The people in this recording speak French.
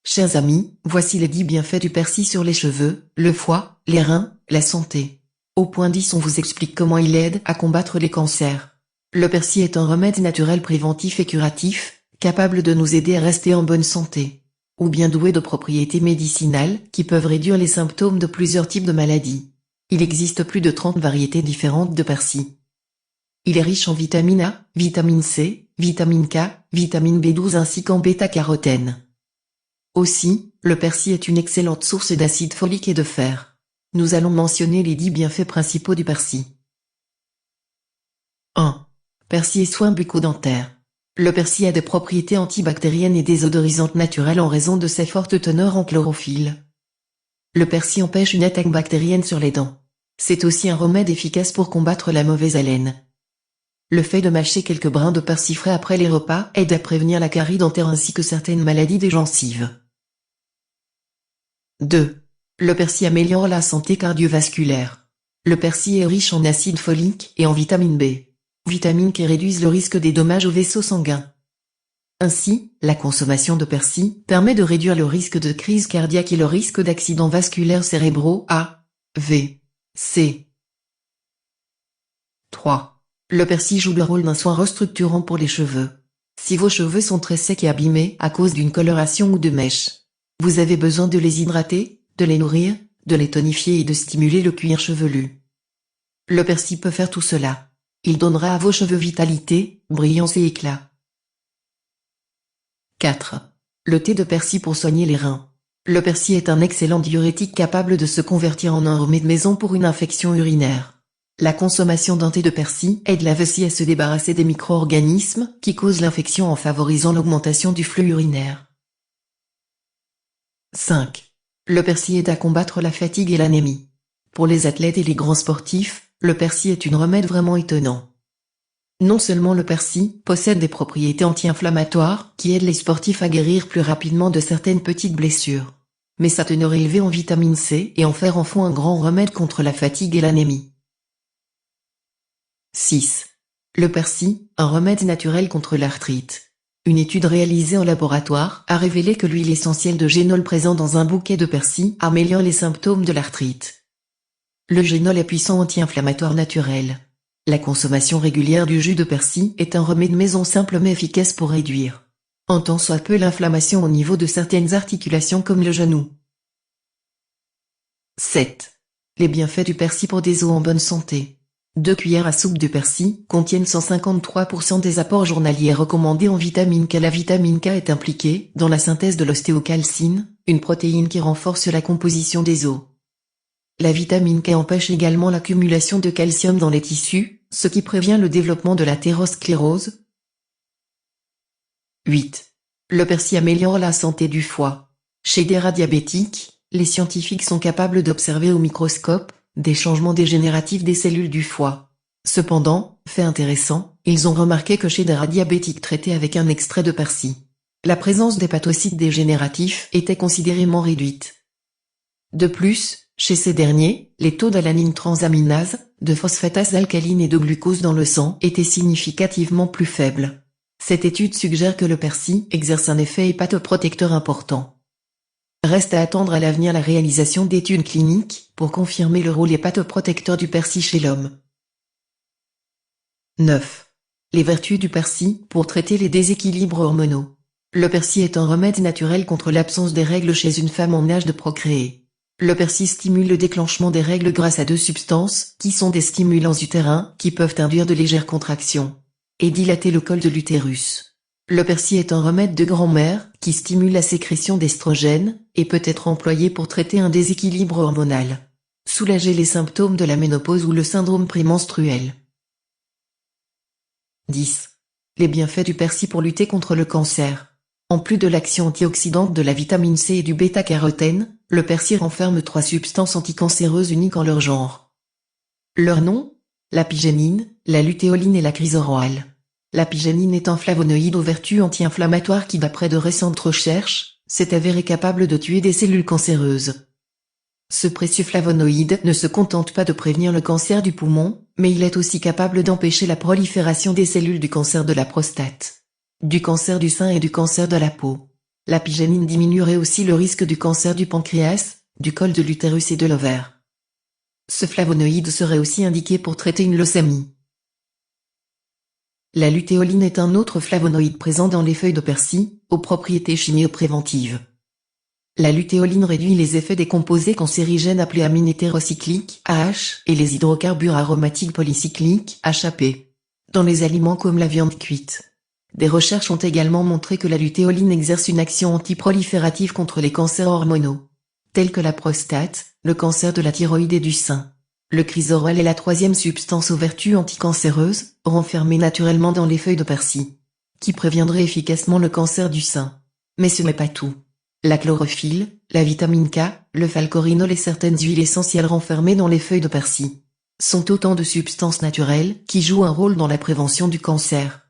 Chers amis, voici les 10 bienfaits du persil sur les cheveux, le foie, les reins, la santé. Au point 10 on vous explique comment il aide à combattre les cancers. Le persil est un remède naturel préventif et curatif, capable de nous aider à rester en bonne santé. Ou bien doué de propriétés médicinales, qui peuvent réduire les symptômes de plusieurs types de maladies. Il existe plus de 30 variétés différentes de persil. Il est riche en vitamine A, vitamine C, vitamine K, vitamine B12 ainsi qu'en bêta-carotène. Aussi, le persil est une excellente source d'acide folique et de fer. Nous allons mentionner les 10 bienfaits principaux du persil. 1. Persil et soins bucco-dentaires. Le persil a des propriétés antibactériennes et désodorisantes naturelles en raison de sa forte teneur en chlorophylle. Le persil empêche une attaque bactérienne sur les dents. C'est aussi un remède efficace pour combattre la mauvaise haleine. Le fait de mâcher quelques brins de persil frais après les repas aide à prévenir la carie dentaire ainsi que certaines maladies des gencives. 2. Le persil améliore la santé cardiovasculaire. Le persil est riche en acide folique et en vitamine B. Vitamines qui réduisent le risque des dommages aux vaisseaux sanguins. Ainsi, la consommation de persil permet de réduire le risque de crise cardiaque et le risque d'accidents vasculaires cérébraux A, V, C. 3. Le persil joue le rôle d'un soin restructurant pour les cheveux. Si vos cheveux sont très secs et abîmés à cause d'une coloration ou de mèches, vous avez besoin de les hydrater, de les nourrir, de les tonifier et de stimuler le cuir chevelu. Le persil peut faire tout cela. Il donnera à vos cheveux vitalité, brillance et éclat. 4. Le thé de persil pour soigner les reins. Le persil est un excellent diurétique capable de se convertir en un remède maison pour une infection urinaire. La consommation d'un thé de persil aide la vessie à se débarrasser des micro-organismes qui causent l'infection en favorisant l'augmentation du flux urinaire. 5. Le persil aide à combattre la fatigue et l'anémie. Pour les athlètes et les grands sportifs, le persil est un remède vraiment étonnant. Non seulement le persil possède des propriétés anti-inflammatoires qui aident les sportifs à guérir plus rapidement de certaines petites blessures, mais sa teneur élevée en vitamine C et en fer en font un grand remède contre la fatigue et l'anémie. 6. Le persil, un remède naturel contre l'arthrite. Une étude réalisée en laboratoire a révélé que l'huile essentielle de génol présent dans un bouquet de persil améliore les symptômes de l'arthrite. Le génol est puissant anti-inflammatoire naturel. La consommation régulière du jus de persil est un remède maison simple mais efficace pour réduire, en tant soit peu, l'inflammation au niveau de certaines articulations comme le genou. 7. Les bienfaits du persil pour des os en bonne santé. 2 cuillères à soupe de persil contiennent 153% des apports journaliers recommandés en vitamine K. La vitamine K est impliquée dans la synthèse de l'ostéocalcine, une protéine qui renforce la composition des os. La vitamine K empêche également l'accumulation de calcium dans les tissus, ce qui prévient le développement de l'athérosclérose. 8. Le persil améliore la santé du foie. Chez des rats diabétiques, les scientifiques sont capables d'observer au microscope des changements dégénératifs des cellules du foie. Cependant, fait intéressant, ils ont remarqué que chez des rats diabétiques traités avec un extrait de persil, la présence d'hépatocytes dégénératifs était considérablement réduite. De plus, chez ces derniers, les taux d'alanine transaminase, de phosphatase alcaline et de glucose dans le sang étaient significativement plus faibles. Cette étude suggère que le persil exerce un effet hépatoprotecteur important. Reste à attendre à l'avenir la réalisation d'études cliniques pour confirmer le rôle hépatoprotecteur du persil chez l'homme. 9. Les vertus du persil pour traiter les déséquilibres hormonaux. Le persil est un remède naturel contre l'absence des règles chez une femme en âge de procréer. Le persil stimule le déclenchement des règles grâce à 2 substances qui sont des stimulants utérins qui peuvent induire de légères contractions et dilater le col de l'utérus. Le persil est un remède de grand-mère qui stimule la sécrétion d'estrogènes et peut être employé pour traiter un déséquilibre hormonal, soulager les symptômes de la ménopause ou le syndrome prémenstruel. 10. Les bienfaits du persil pour lutter contre le cancer. En plus de l'action antioxydante de la vitamine C et du bêta-carotène, le persil renferme 3 substances anticancéreuses uniques en leur genre. Leur nom, l'apigénine, la lutéoline et la chrysoroale. L'apigénine est un flavonoïde aux vertus anti-inflammatoires qui, d'après de récentes recherches, s'est avéré capable de tuer des cellules cancéreuses. Ce précieux flavonoïde ne se contente pas de prévenir le cancer du poumon, mais il est aussi capable d'empêcher la prolifération des cellules du cancer de la prostate, du cancer du sein et du cancer de la peau. L'apigénine diminuerait aussi le risque du cancer du pancréas, du col de l'utérus et de l'ovaire. Ce flavonoïde serait aussi indiqué pour traiter une leucémie. La lutéoline est un autre flavonoïde présent dans les feuilles de persil, aux propriétés chimiopréventives. La lutéoline réduit les effets des composés cancérigènes appelés amines hétérocycliques, AH, et les hydrocarbures aromatiques polycycliques, HAP, dans les aliments comme la viande cuite. Des recherches ont également montré que la lutéoline exerce une action antiproliférative contre les cancers hormonaux, tels que la prostate, le cancer de la thyroïde et du sein. Le chrysorol est la troisième substance aux vertus anticancéreuses, renfermée naturellement dans les feuilles de persil, qui préviendrait efficacement le cancer du sein. Mais ce n'est pas tout. La chlorophylle, la vitamine K, le falcorinol et certaines huiles essentielles renfermées dans les feuilles de persil sont autant de substances naturelles qui jouent un rôle dans la prévention du cancer.